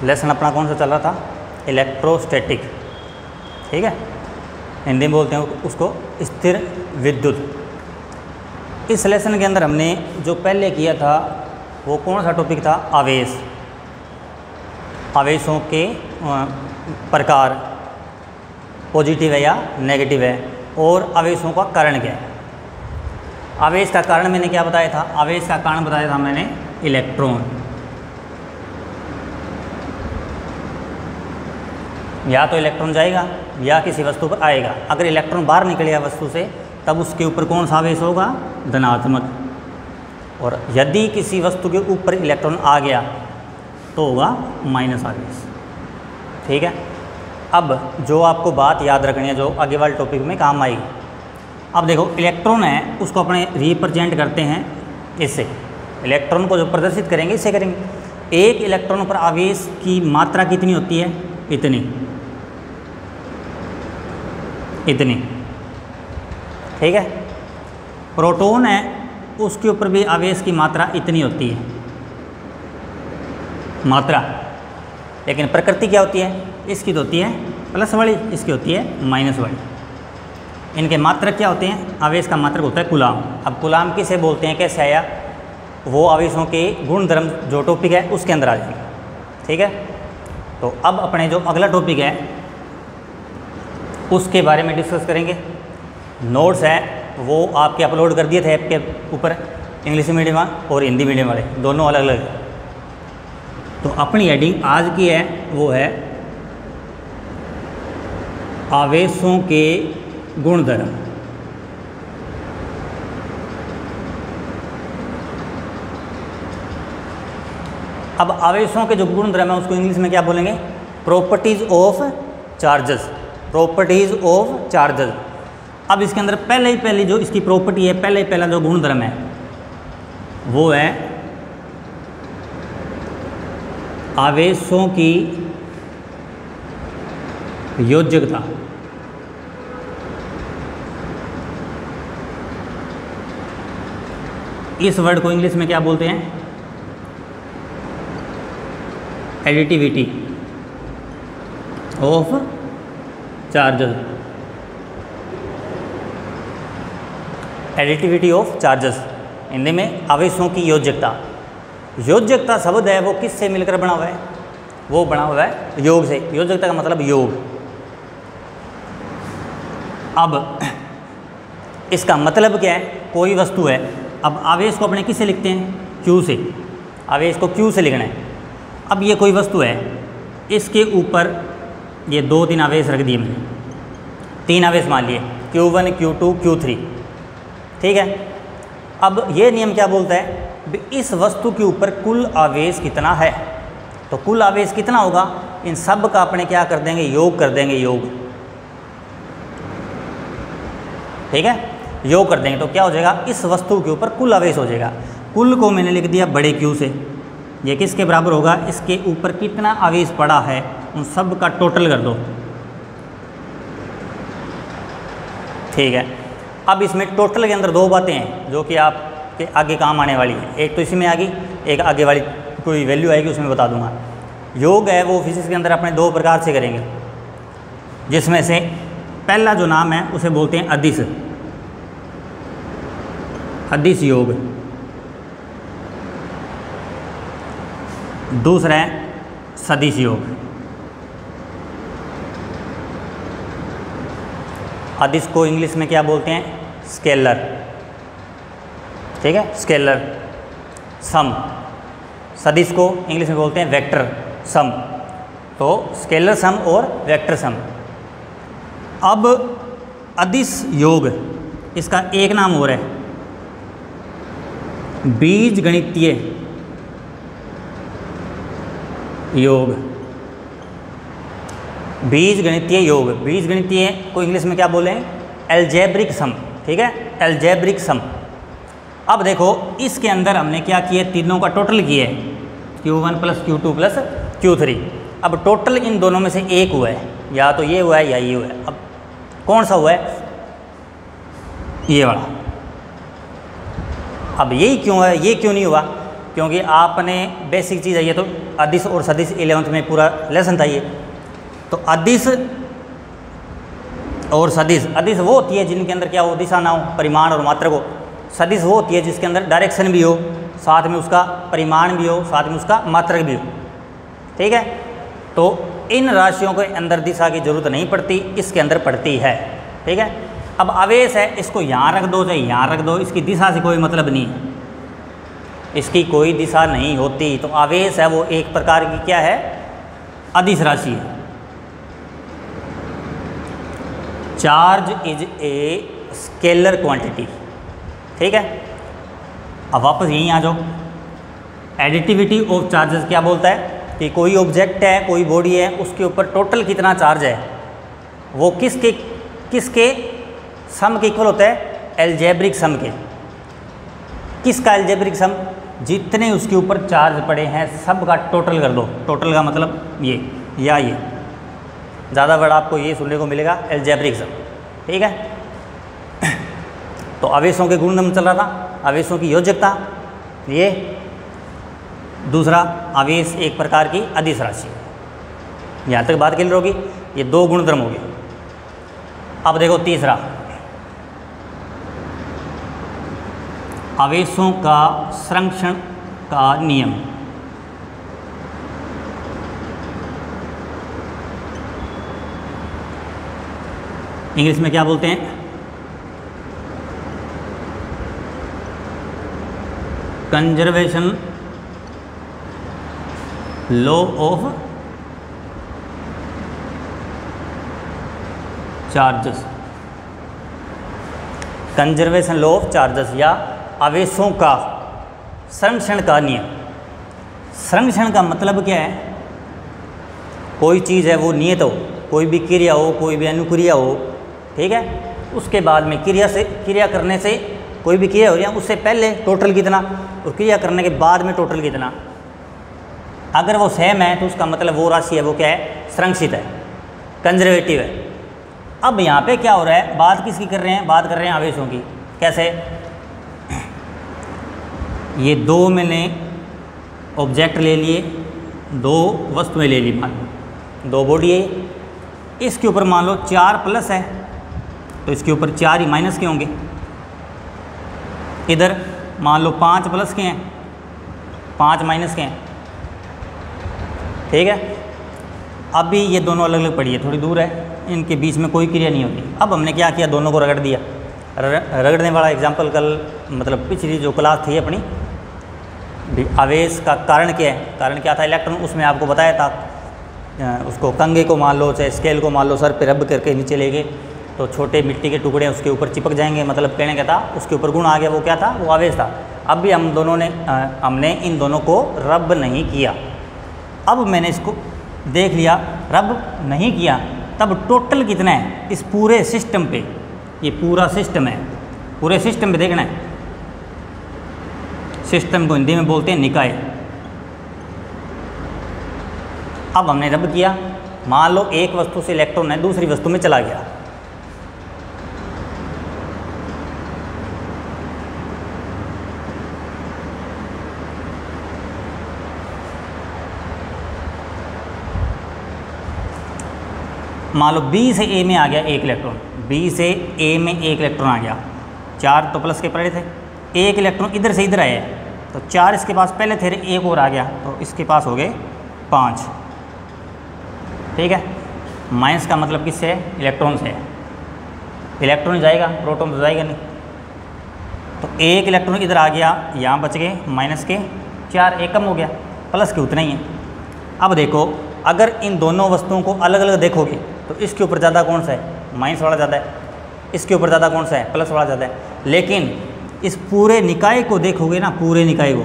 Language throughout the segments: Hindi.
लेसन अपना कौन सा चल रहा था, इलेक्ट्रोस्टैटिक, ठीक है, हिंदी में बोलते हैं उसको स्थिर विद्युत। इस लेसन के अंदर हमने जो पहले किया था वो कौन सा टॉपिक था, आवेश, आवेशों के प्रकार, पॉजिटिव है या नेगेटिव है, और आवेशों का कारण क्या है। आवेश का कारण मैंने क्या बताया था, आवेश का कारण बताया था मैंने इलेक्ट्रॉन, या तो इलेक्ट्रॉन जाएगा या किसी वस्तु पर आएगा। अगर इलेक्ट्रॉन बाहर निकलेगा वस्तु से तब उसके ऊपर कौन सा आवेश होगा, धनात्मक, और यदि किसी वस्तु के ऊपर इलेक्ट्रॉन आ गया तो होगा माइनस आवेश, ठीक है। अब जो आपको बात याद रखनी है जो आगे वाले टॉपिक में काम आएगी। अब देखो इलेक्ट्रॉन है उसको अपने रिप्रेजेंट करते हैं इससे, इलेक्ट्रॉन को जो प्रदर्शित करेंगे इससे करेंगे। एक इलेक्ट्रॉन पर आवेश की मात्रा कितनी होती है, इतनी, इतनी, ठीक है। प्रोटॉन है उसके ऊपर भी आवेश की मात्रा इतनी होती है, मात्रा, लेकिन प्रकृति क्या होती है, इसकी तो होती है प्लस वाली, इसकी होती है माइनस वाली। इनके मात्रक क्या होते हैं, आवेश का मात्रक होता है कूलाम। अब कूलाम किसे बोलते हैं, कैसे आया, वो आवेशों के गुण धर्म जो टॉपिक है उसके अंदर आ जाएंगे, ठीक है। तो अब अपने जो अगला टॉपिक है उसके बारे में डिस्कस करेंगे। नोट्स है वो आपके अपलोड कर दिए थे ऐप के ऊपर, इंग्लिश मीडियम और हिंदी मीडियम वाले दोनों अलग अलग। तो अपनी हेडिंग आज की है वो है आवेशों के गुणधर्म। अब आवेशों के जो गुणधर्म है उसको इंग्लिश में क्या बोलेंगे, properties of charges, properties of charges. अब इसके अंदर पहली जो इसकी प्रॉपर्टी है, पहला जो गुणधर्म है वो है आवेशों की योज्यता। इस वर्ड को इंग्लिश में क्या बोलते हैं, additivity of charges, additivity of charges, Hindi में आवेशों की योज्यता। योज्यता शब्द है वो किससे मिलकर बना हुआ है, वो बना हुआ है योग से। योज्यता का मतलब योग। अब इसका मतलब क्या है, कोई वस्तु है, अब आवेश को अपने किससे लिखते हैं, Q से, आवेश को Q से लिखना है। अब ये कोई वस्तु है, इसके ऊपर ये 2-3 आवेश रख दिए मैंने, 3 आवेश मान लिए, Q1 Q2 Q3, ठीक है। अब ये नियम क्या बोलता है, इस वस्तु के ऊपर कुल आवेश कितना है, तो कुल आवेश कितना होगा, इन सब का अपने क्या कर देंगे, योग कर देंगे, योग, ठीक है, योग कर देंगे। तो क्या हो जाएगा, इस वस्तु के ऊपर कुल आवेश हो जाएगा। कुल को मैंने लिख दिया बड़े Q से, ये किसके बराबर होगा, इसके ऊपर कितना आवेश पड़ा है उन सब का टोटल कर दो, ठीक है। अब इसमें टोटल के अंदर 2 बातें हैं जो कि आपके आगे काम आने वाली है, एक तो इसी में आ गई, एक आगे वाली कोई वैल्यू आएगी उसमें बता दूंगा। योग है वो फिजिक्स के अंदर अपने 2 प्रकार से करेंगे, जिसमें से पहला जो नाम है उसे बोलते हैं अदिश, अदिश योग। दूसरा है सदिश योग। अदिश को इंग्लिश में क्या बोलते हैं, स्केलर, ठीक है, स्केलर सम। सदिश को इंग्लिश में बोलते हैं वेक्टर सम। तो स्केलर सम और वेक्टर सम। अब अदिश योग, इसका एक नाम और है बीज गणितीय योग, बीज गणितीय योग। बीज गणितीय को इंग्लिश में क्या बोलें, एल्जेब्रिक सम, ठीक है, एल्जेब्रिक सम। अब देखो इसके अंदर हमने क्या किया, तीनों का टोटल किया है, Q1 + Q2 + Q3। अब टोटल इन दोनों में से एक हुआ है, या तो ये हुआ है या ये हुआ है। अब कौन सा हुआ है, ये वाला। अब यही क्यों है, ये क्यों नहीं हुआ, क्योंकि आपने बेसिक चीज़ है, ये तो अदिश और सदिश 11th में पूरा लेसन था ये। तो अदिश और सदिश, अदिश वो होती है जिनके अंदर क्या हो, दिशा ना हो, परिमाण और मात्रक हो। सदिश वो होती है जिसके अंदर डायरेक्शन भी हो, साथ में उसका परिमाण भी हो, साथ में उसका मात्रक भी हो। ठीक है, तो इन राशियों के अंदर दिशा की जरूरत नहीं पड़ती, इसके अंदर पड़ती है। ठीक है, अब आवेश है, इसको यहाँ रख दो चाहे यहाँ रख दो, इसकी दिशा से कोई मतलब नहीं, इसकी कोई दिशा नहीं होती। तो आवेश है वो एक प्रकार की क्या है, अदिश राशि है। Charge is a scalar quantity. ठीक है, अब वापस यहीं आ जाओ। एडिटिविटी ऑफ चार्जेस क्या बोलता है कि कोई ऑब्जेक्ट है, कोई बॉडी है, उसके ऊपर टोटल कितना चार्ज है वो किसके सम के इक्वल होता है, एल्जेब्रिक सम के। किसका एल्जेब्रिक सम, जितने उसके ऊपर चार्ज पड़े हैं सब का टोटल कर दो। टोटल का मतलब ये या ये, ज़्यादा बड़ा आपको ये सुनने को मिलेगा, एल्जेब्रिक सम। ठीक है, तो आवेशों के गुणधर्म चल रहा था, आवेशों की योज्यता, ये दूसरा आवेश एक प्रकार की अदिश राशि है। यहाँ तक बात क्लियर होगी, ये दो गुणधर्म हो गए। अब देखो तीसरा, आवेशों का संरक्षण का नियम। इंग्लिश में क्या बोलते हैं, conservation law of charges, conservation law of charges या आवेशों का संरक्षण का नियम। संरक्षण का मतलब क्या है, कोई चीज़ है वो नियत हो, कोई भी क्रिया हो, कोई भी अनुक्रिया हो, ठीक है, उसके बाद में क्रिया करने से कोई भी क्रिया हो रही है, उससे पहले टोटल कितना और क्रिया करने के बाद में टोटल कितना, अगर वो सेम है तो उसका मतलब वो राशि है वो क्या है, संरक्षित है, कंजर्वेटिव है। अब यहाँ पे क्या हो रहा है, बात किसकी कर रहे हैं, बात कर रहे हैं आवेशों की। कैसे, ये दो मैंने ऑब्जेक्ट ले लिए, दो वस्तुएं ले ली, मान लो दो बॉडी है, इसके ऊपर मान लो 4 प्लस है तो इसके ऊपर 4 ही माइनस के होंगे। इधर मान लो 5 प्लस के हैं, 5 माइनस के हैं। ठीक है, अभी ये दोनों अलग अलग पड़ी है, थोड़ी दूर है, इनके बीच में कोई क्रिया नहीं होती। अब हमने क्या किया, दोनों को रगड़ दिया। रगड़ने वाला एग्जाम्पल कल मतलब पिछली जो क्लास थी अपनी, आवेश का कारण क्या है, कारण क्या था, इलेक्ट्रॉन, उसमें आपको बताया था उसको कंघे को मान लो चाहे स्केल को मान लो, सर पे रब करके नीचे ले गए तो छोटे मिट्टी के टुकड़े उसके ऊपर चिपक जाएंगे, मतलब कहने का था उसके ऊपर गुण आ गया, वो क्या था, वो आवेश था। अब भी हमने इन दोनों को रब नहीं किया। अब मैंने इसको देख लिया, रब नहीं किया, तब टोटल कितना है इस पूरे सिस्टम पे, ये पूरा सिस्टम है, पूरे सिस्टम पे देखना है। सिस्टम को हिंदी में बोलते हैं निकाय। अब हमने रब किया, मान लो एक वस्तु से इलेक्ट्रॉन है दूसरी वस्तु में चला गया, मान लो बी से ए में आ गया एक इलेक्ट्रॉन, बी से ए में एक इलेक्ट्रॉन आ गया, 4 तो प्लस के पड़े थे, एक इलेक्ट्रॉन इधर से इधर आया तो 4 इसके पास पहले थे, एक और आ गया तो इसके पास हो गए 5। ठीक है, माइनस का मतलब किससे है, इलेक्ट्रॉन से है। इलेक्ट्रॉन जाएगा, प्रोटॉन तो जाएगा नहीं, तो एक इलेक्ट्रॉन इधर आ गया, यहाँ बच गए माइनस के 4, एक कम हो गया, प्लस के उतना ही है। अब देखो, अगर इन दोनों वस्तुओं को अलग अलग देखोगे तो इसके ऊपर ज़्यादा कौन सा है, माइनस वाला ज़्यादा है, इसके ऊपर ज़्यादा कौन सा है, प्लस वाला ज़्यादा है। लेकिन इस पूरे निकाय को देखोगे ना, पूरे निकाय को,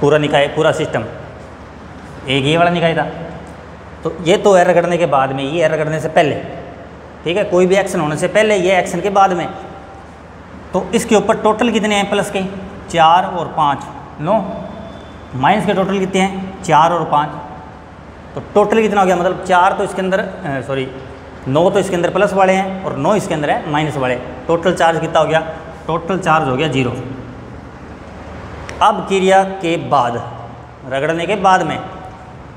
पूरा निकाय, पूरा सिस्टम, एक ये वाला निकाय था, तो ये तो है रगड़ने के बाद में, ये है रगड़ने से पहले। ठीक है, कोई भी एक्शन होने से पहले, ये एक्शन के बाद में, तो इसके ऊपर टोटल कितने हैं प्लस के, 4 और 5 9, माइनस के टोटल कितने हैं, 4 और 5, तो टोटल कितना हो गया, मतलब 4 तो इसके अंदर 9 तो इसके अंदर प्लस वाले हैं और 9 इसके अंदर है माइनस वाले, टोटल चार्ज कितना हो गया, टोटल चार्ज हो गया 0। अब क्रिया के बाद, रगड़ने के बाद में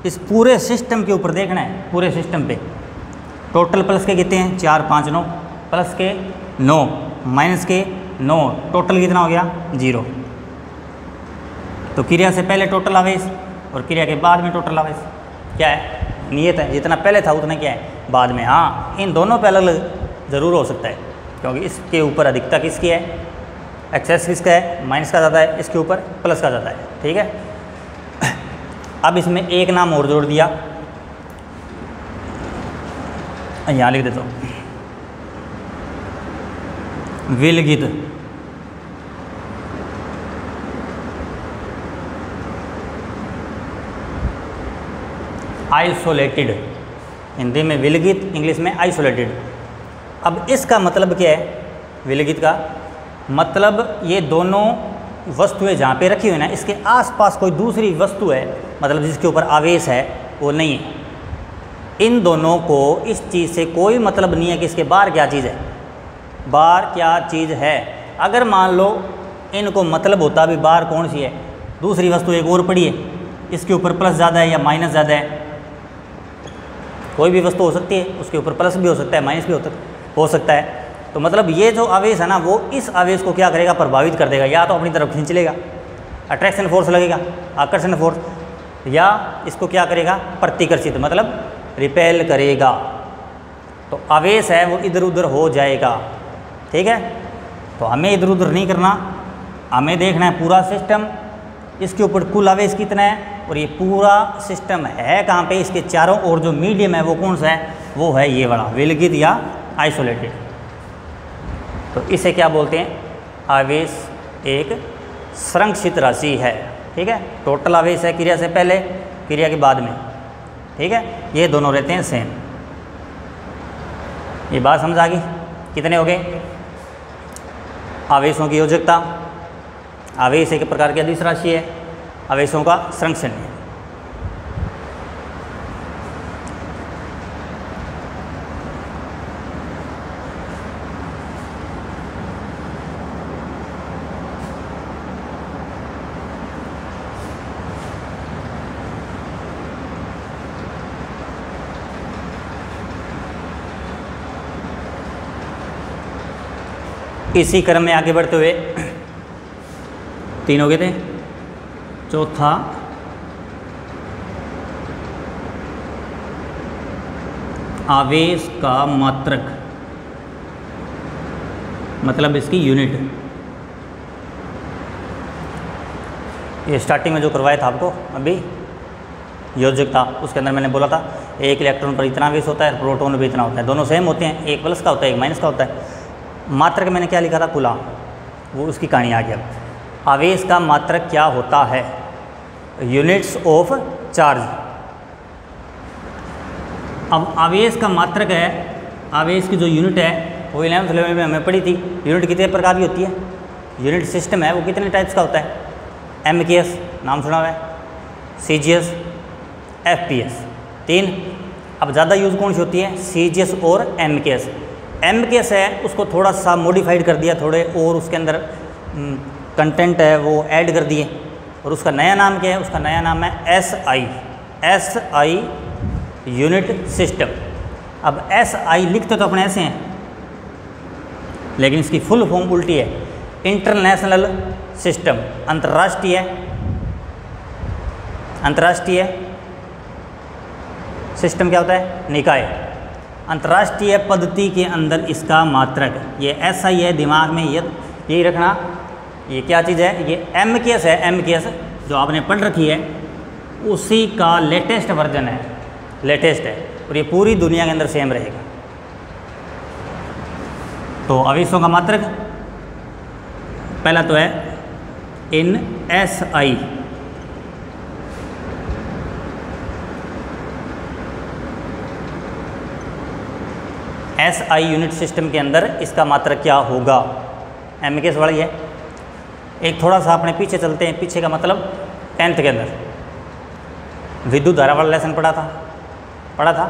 इस पूरे सिस्टम के ऊपर देखना है, पूरे सिस्टम पे टोटल प्लस के कितने हैं 4 5 9, प्लस के 9 माइनस के 9, टोटल कितना हो गया 0। तो क्रिया से पहले टोटल आवेश और क्रिया के बाद में टोटल आवेश क्या है, नियत है, जितना पहले था उतना क्या है बाद में। हाँ, इन दोनों पे अलग अलग ज़रूर हो सकता है, क्योंकि इसके ऊपर अधिकता किसकी है, एक्सेस किसका है, माइनस का ज़्यादा है, इसके ऊपर प्लस का ज़्यादा है। ठीक है, अब इसमें एक नाम और जोड़ दिया, यहाँ लिख देता हूँ, विलगित। आइसोलेटेड, हिंदी में विलगित, इंग्लिश में आइसोलेटेड। अब इसका मतलब क्या है, विलगित का मतलब ये दोनों वस्तुएं जहाँ पे रखी हुई ना, इसके आसपास कोई दूसरी वस्तु है, मतलब जिसके ऊपर आवेश है वो नहीं है। इन दोनों को इस चीज़ से कोई मतलब नहीं है कि इसके बाहर क्या चीज़ है, बाहर क्या चीज़ है। अगर मान लो इनको मतलब होता भी बाहर कौन सी है, दूसरी वस्तु एक और पड़ी है, इसके ऊपर प्लस ज़्यादा है या माइनस ज़्यादा है, कोई भी वस्तु हो सकती है, उसके ऊपर प्लस भी हो सकता है माइनस भी हो सकता है। तो मतलब ये जो आवेश है ना, वो इस आवेश को क्या करेगा, प्रभावित कर देगा, या तो अपनी तरफ खींच लेगा, अट्रैक्शन फोर्स लगेगा, आकर्षण फोर्स, या इसको क्या करेगा, प्रतिकर्षित मतलब रिपेल करेगा। तो आवेश है वो इधर उधर हो जाएगा। ठीक है, तो हमें इधर उधर नहीं करना, हमें देखना है पूरा सिस्टम, इसके ऊपर कुल आवेश कितना है और ये पूरा सिस्टम है कहाँ पे, इसके चारों ओर जो मीडियम है वो कौन सा है, वो है ये वाला विलगित या आइसोलेटेड। तो इसे क्या बोलते हैं, आवेश एक संरक्षित राशि है। ठीक है, टोटल आवेश है क्रिया से पहले, क्रिया के बाद में। ठीक है, ये दोनों रहते हैं सेम। ये बात समझ आ गई, कितने हो गए आवेशों की योजकता, आवेश एक प्रकार की अदिश राशि है, आवेशों का संरक्षण है। इसी क्रम में आगे बढ़ते हुए 3 हो गए थे, चौथा आवेश का मात्रक, मतलब इसकी यूनिट। ये स्टार्टिंग में जो करवाया था आपको अभी योजकता, उसके अंदर मैंने बोला था एक इलेक्ट्रॉन पर इतना आवेश होता है, प्रोटॉन पर इतना होता है, दोनों सेम होते हैं, एक प्लस का होता है एक माइनस का होता है। मात्रक मैंने क्या लिखा था, कूलाम, वो उसकी कहानी आ गया। आवेश का मात्रक क्या होता है, यूनिट्स ऑफ चार्ज। अब आवेश का मात्रक है, आवेश की जो यूनिट है वो 11th लेवल में हमें पढ़ी थी। यूनिट कितने प्रकार की होती है, यूनिट सिस्टम है वो कितने टाइप्स का होता है, MKS नाम सुना हुआ है, CGS, FPS 3। अब ज़्यादा यूज़ कौन सी होती है, CGS और MKS। MKS है उसको थोड़ा सा मॉडिफाइड कर दिया, थोड़े और उसके अंदर कंटेंट है वो ऐड कर दिए, और उसका नया नाम क्या है, उसका नया नाम है SI यूनिट सिस्टम। अब SI लिखते तो अपने ऐसे हैं, लेकिन इसकी फुल फॉर्म उल्टी है, इंटरनेशनल सिस्टम, अंतर्राष्ट्रीय सिस्टम क्या होता है, निकाय। अंतर्राष्ट्रीय पद्धति के अंदर इसका मात्रक ये SI है, दिमाग में यही रखना। ये क्या चीज़ है, ये MKS है, MKS जो आपने पढ़ रखी है उसी का लेटेस्ट वर्जन है, लेटेस्ट है, और ये पूरी दुनिया के अंदर सेम रहेगा। तो आवेशों का मात्रक पहला तो है इन SI, SI यूनिट सिस्टम के अंदर इसका मात्रक क्या होगा, MKS वाली है। एक थोड़ा सा अपने पीछे चलते हैं, पीछे का मतलब 10th के अंदर विद्युत धारा वाला लेसन पढ़ा था,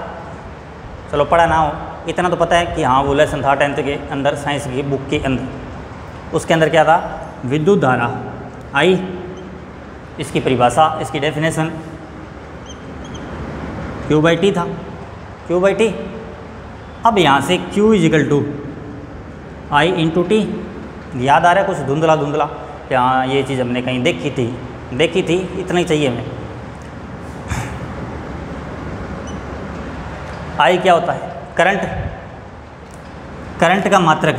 चलो पढ़ा ना हो, इतना तो पता है कि हाँ वो लेसन था 10th के अंदर, साइंस की बुक के अंदर। उसके अंदर क्या था, विद्युत धारा I इसकी परिभाषा, इसकी डेफिनेशन Q/T था, Q/T। अब यहाँ से Q equal to I into t. याद आ रहा है कुछ धुंधला धुंधला कि हाँ ये चीज़ हमने कहीं देखी थी, इतना ही चाहिए हमें। I क्या होता है? करंट का मात्रक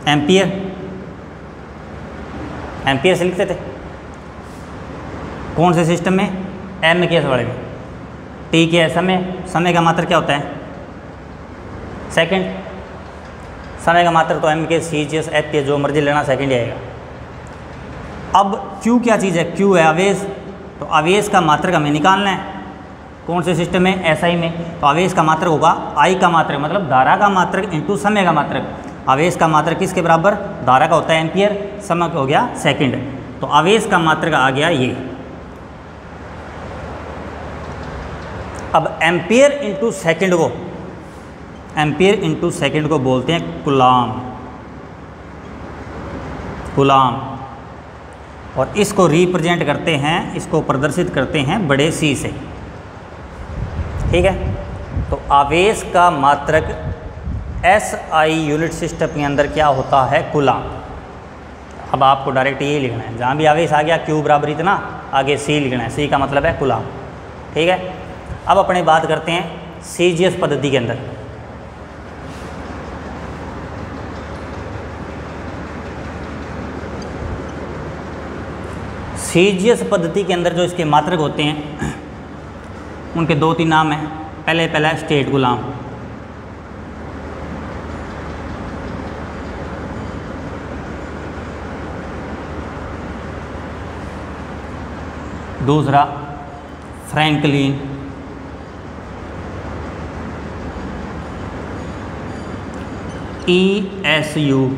एम्पियर से लिखते थे। कौन से सिस्टम में? M केस वाले में। T क्या है? समय का मात्रक क्या होता है? सेकंड। समय का मात्रक तो M case, C case, F case जो मर्जी लेना, सेकंड ही आएगा। अब Q क्या चीज़ है? Q है आवेश। तो आवेश का मात्रक हमें निकालना है। कौन से सिस्टम में? SI में। तो आवेश का मात्रक होगा I का मात्रक, मतलब धारा का मात्रक इंटू समय का मात्रक। आवेश का मात्रक किसके बराबर? धारा का होता है एम्पियर, समय का हो गया सेकंड। तो आवेश का मात्रक आ गया ये। अब एम्पियर इंटू सेकंड को बोलते हैं कूलाम। और इसको रिप्रेजेंट करते हैं, इसको प्रदर्शित करते हैं बड़े C से। ठीक है। तो आवेश का मात्रक SI यूनिट सिस्टम के अंदर क्या होता है? कूलाम। अब आपको डायरेक्ट ये लिखना है, जहाँ भी आवेश आ गया Q बराबर इतना, आगे C लिखना है। C का मतलब है कूलाम। ठीक है। अब अपने बात करते हैं CGS पद्धति के अंदर। CGS पद्धति के अंदर जो इसके मात्रक होते हैं उनके 2-3 नाम हैं। पहला स्टेट कूलाम, दूसरा फ्रैंकलिन, ESU।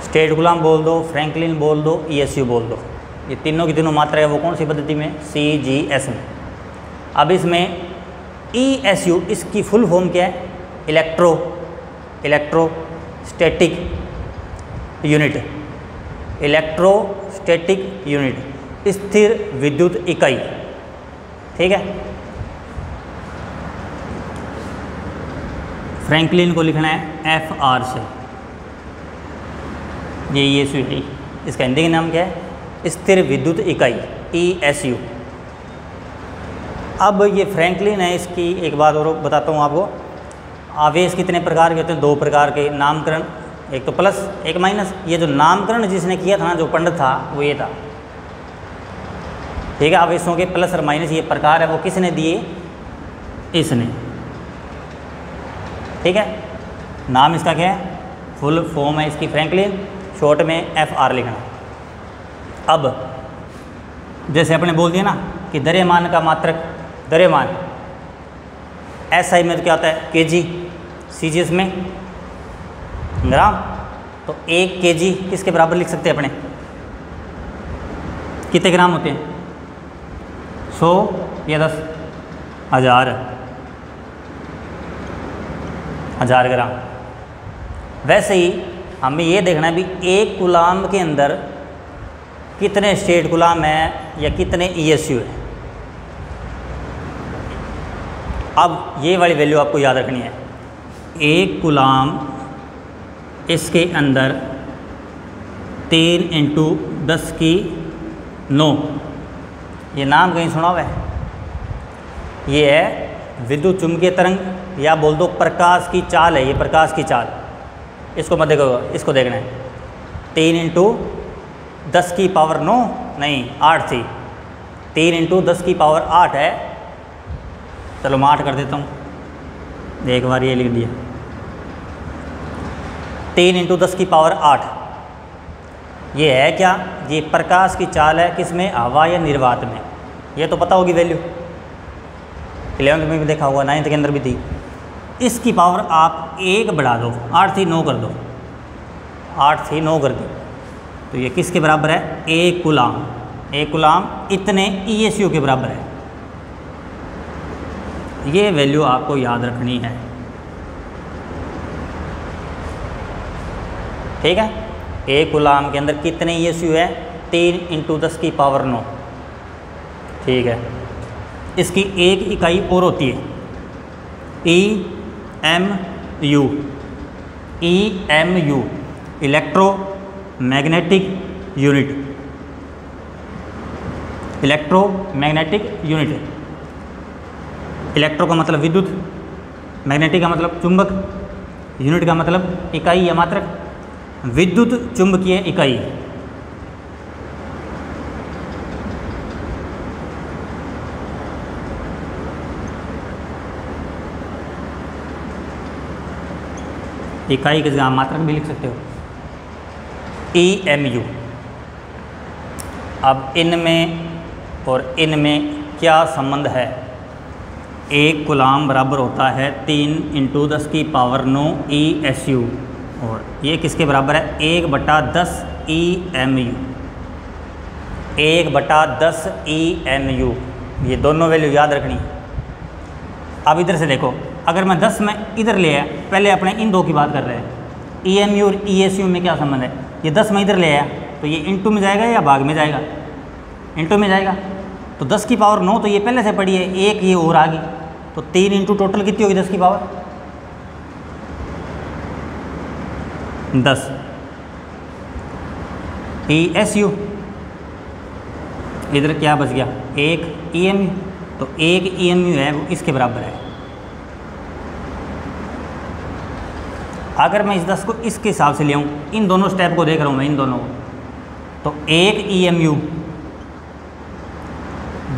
स्टेट कूलाम बोल दो, फ्रैंकलिन बोल दो, ESU बोल दो। ये तीनों की तीनों मात्रा है वो कौन सी पद्धति में? CGS में। अब इसमें ESU, इसकी फुल फॉर्म क्या है? इलेक्ट्रोस्टैटिक यूनिट, स्थिर विद्युत इकाई। ठीक है। फ्रैंकलिन को लिखना है FR से। ये ESU है, इसका हिंदी का नाम क्या है? स्थिर विद्युत इकाई, ESU। अब ये फ्रैंकलिन है, इसकी एक बात और बताता हूँ आपको। आवेश कितने प्रकार के होते हैं? 2 प्रकार के। नामकरण, एक तो प्लस, एक माइनस। ये जो नामकरण जिसने किया था ना, जो पंडित था, वो ये था। ठीक है। आवेशों के प्लस और माइनस ये प्रकार है, वो किसने दिए? इसने। ठीक है। नाम इसका क्या है? फुल फॉर्म है इसकी फ्रैंकलिन, शॉर्ट में FR लिखना। अब जैसे अपने बोल दिया ना कि द्रव्यमान का मात्रक, द्रव्यमान SI में तो क्या होता है? kg, CGS में ग्राम। तो 1 kg किसके बराबर लिख सकते हैं अपने? कितने ग्राम होते हैं? 100 या 10? 1000 ग्राम। वैसे ही हमें ये देखना है भी 1 कूलाम के अंदर कितने स्टेट कूलाम है या कितने ESU है। अब ये वाली वैल्यू आपको याद रखनी है। 1 कूलाम, इसके अंदर 3 × 10⁹। ये नाम कहीं सुना हुआ है? ये है विद्युत चुम्बकीय तरंग, या बोल दो प्रकाश की चाल है। ये प्रकाश की चाल, इसको मत देखो, इसको देखना है। 3 × 10⁹ नहीं, 8 थी। 3 × 10⁸ है। चलो मैं 8 कर देता हूँ, एक बार ये लिख दिया। 3 × 10⁸। ये है क्या? ये प्रकाश की चाल है, किसमें? हवा या निर्वात में। ये तो पता होगी वैल्यू, 11th में भी देखा होगा, 9th के अंदर भी थी। इसकी पावर आप 1 बढ़ा दो, 8 थी 9 कर दो, 8 थी 9 कर दी। तो ये किसके बराबर है? 1 कूलाम। 1 कूलाम इतने ESU के बराबर है। ये वैल्यू आपको याद रखनी है। ठीक है। एक कूलाम के अंदर कितने ESU है? 3 × 10⁹ ठीक है। इसकी एक इकाई और होती है EMU। EMU electromagnetic unit. Electromagnetic unit. Electro का मतलब विद्युत, मैग्नेटिक का मतलब चुंबक, यूनिट का मतलब इकाई या मात्रक, विद्युत चुंबकीय इकाई। इकाई की जगह मात्रक भी लिख सकते हो। EMU। अब इनमें और इनमें क्या संबंध है? एक कूलाम बराबर होता है 3 × 10⁹ ESU और ये किसके बराबर है? 1/10 EMU। 1/10 EMU। ये दोनों वैल्यू याद रखनी। अब इधर से देखो, अगर मैं 10 में इधर ले आया, पहले अपने इन दो की बात कर रहे हैं, EMU और ESU में क्या संबंध है? ये 10 में इधर ले आया तो ये इंटू में जाएगा या भाग में जाएगा? इंटू में जाएगा। तो 10⁹ तो ये पहले से पड़ी है, एक ये और आ गई, तो 3 इंटू टोटल कितनी होगी? 10 ESU। इधर क्या बच गया? एक EMU। तो एक EMU है वो इसके बराबर है। अगर मैं इस 10 को इसके हिसाब से ले आऊँ, इन दोनों स्टेप को देख रहा हूँ मैं, इन दोनों को, तो एक EMU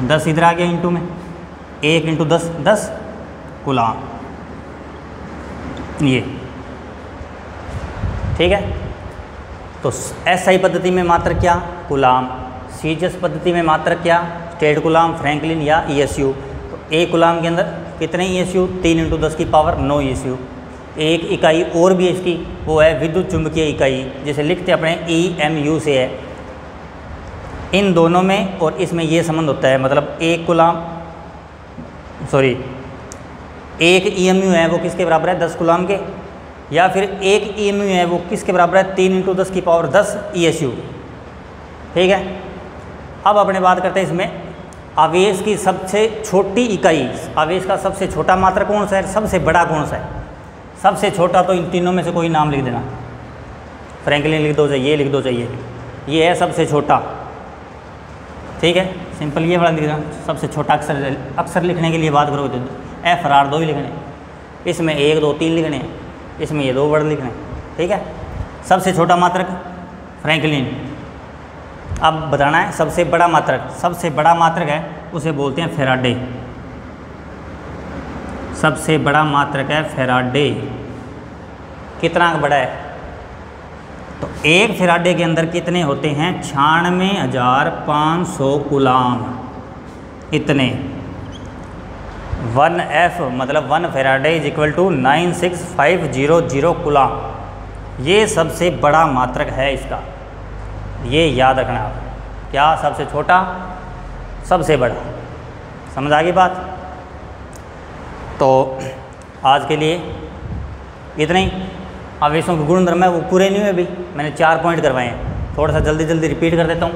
10 इधर आ गया इंटू में, 1 × 10 10 कूलाम, ये ठीक है। तो SI पद्धति में मात्रक क्या? कूलाम। CGS पद्धति में मात्रक क्या? स्टेट कूलाम, फ्रैंकलिन या ESU। तो एक कूलाम के अंदर कितने ESU? 3 × 10⁹ ESU। एक इकाई और भी है इसकी, वो है विद्युत चुंबकीय इकाई, जिसे लिखते अपने EMU से है। इन दोनों में और इसमें ये संबंध होता है, मतलब एक एक EMU है वो किसके बराबर है? 10 कूलाम के, या फिर एक EMU है वो किसके बराबर है? 3 × 10⁻10 ESU। ठीक है। अब अपने बात करते हैं इसमें आवेश की सबसे छोटी इकाई, आवेश का सबसे छोटा मात्रक कौन सा है, सबसे बड़ा कौन सा है? सबसे छोटा तो इन तीनों में से कोई नाम लिख देना, फ्रैंकलिन लिख दो, चाहिए लिख दो, चाहिए ये है सबसे छोटा। ठीक है, सिंपल ये वाला लिख देना, सबसे छोटा अक्षर लिखने के लिए बात करोगे तो F R 2 ही लिखने, इसमें 1 2 3 लिखने, इसमें ये 2 वर्ड लिखने। ठीक है, सबसे छोटा मात्रक फ्रैंकलिन। अब बताना है सबसे बड़ा मात्रक, सबसे बड़ा मात्रक है उसे बोलते हैं फैराडे। सबसे बड़ा मात्रक है फैराडे। कितना बड़ा है? तो एक फैराडे के अंदर कितने होते हैं? 96,500 कूलाम। इतने 1F मतलब 1 faraday is equal to 96500 coulomb. ये सबसे बड़ा मात्रक है इसका, ये याद रखना आप। क्या? सबसे छोटा, सबसे बड़ा। समझ आ गई बात? तो आज के लिए इतना ही। आवेशों के गुणधर्म है वो पूरे नहीं हुए अभी, मैंने 4 पॉइंट करवाए हैं, थोड़ा सा जल्दी जल्दी रिपीट कर देता हूँ।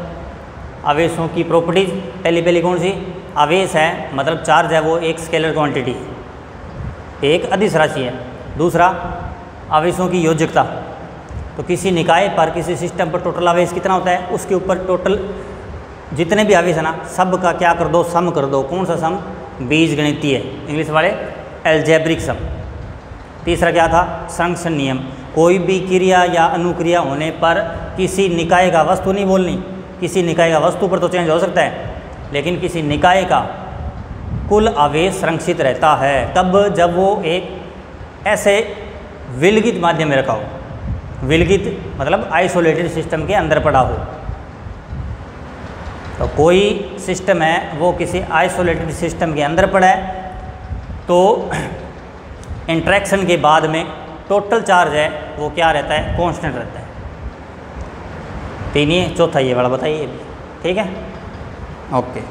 आवेशों की प्रॉपर्टीज़, पहली कौन सी? आवेश है मतलब चार्ज है वो एक स्केलर क्वांटिटी, एक अदिश राशि है। दूसरा आवेशों की योजकता, तो किसी निकाय पर, किसी सिस्टम पर टोटल आवेश कितना होता है, उसके ऊपर टोटल जितने भी आवेश है ना, सब का क्या कर दो? सम कर दो। कौन सा सम? बीजगणितीय, इंग्लिश वाले एल्जेब्रिक सम। तीसरा क्या था? संरक्षण नियम, कोई भी क्रिया या अनुक्रिया होने पर किसी निकाय का, वस्तु नहीं बोलनी, किसी निकाय का, वस्तु पर तो चेंज हो सकता है लेकिन किसी निकाय का कुल आवेश संरक्षित रहता है। तब जब वो एक ऐसे विलगित माध्यम में रखा हो, विलगित मतलब आइसोलेटेड सिस्टम के अंदर पड़ा हो। तो कोई सिस्टम है वो किसी आइसोलेटेड सिस्टम के अंदर पड़ा है, तो इंटरेक्शन के बाद में टोटल चार्ज है वो क्या रहता है? कांस्टेंट रहता है। तीन ही, चौथा ये वाला बताइए। ठीक है, ओके।